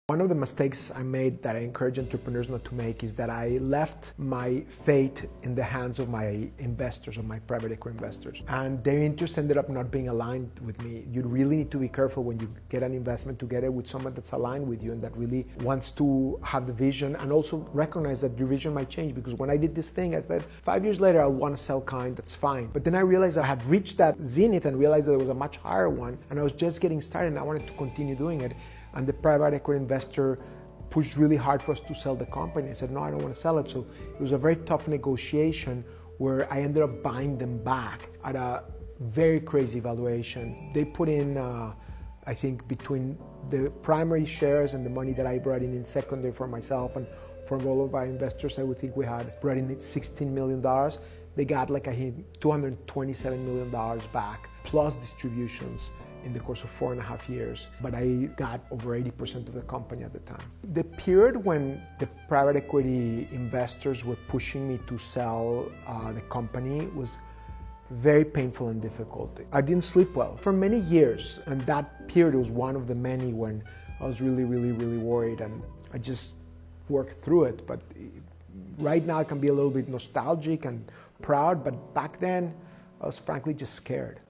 One of the mistakes I made that I encourage entrepreneurs not to make is that I left my fate in the hands of my investors, of my private equity investors. And their interests ended up not being aligned with me. You really need to be careful when you get an investment to get it with someone that's aligned with you and that really wants to have the vision and also recognize that your vision might change. Because when I did this thing, I said, 5 years later, I'll want to sell kind, that's fine. But then I realized I had reached that zenith and realized that there was a much higher one. And I was just getting started and I wanted to continue doing it. And the private equity investor pushed really hard for us to sell the company. I said, no, I don't want to sell it. So it was a very tough negotiation where I ended up buying them back at a very crazy valuation. They put in, I think, between the primary shares and the money that I brought in secondary for myself and from all of our investors, I would think we had brought in $16 million. They got like $227 million back, plus distributions in the course of 4.5 years, but I got over 80% of the company at the time. The period when the private equity investors were pushing me to sell the company was very painful and difficult. I didn't sleep well for many years, and that period was one of the many when I was really worried, and I just worked through it. But right now I can be a little bit nostalgic and proud, but back then I was frankly just scared.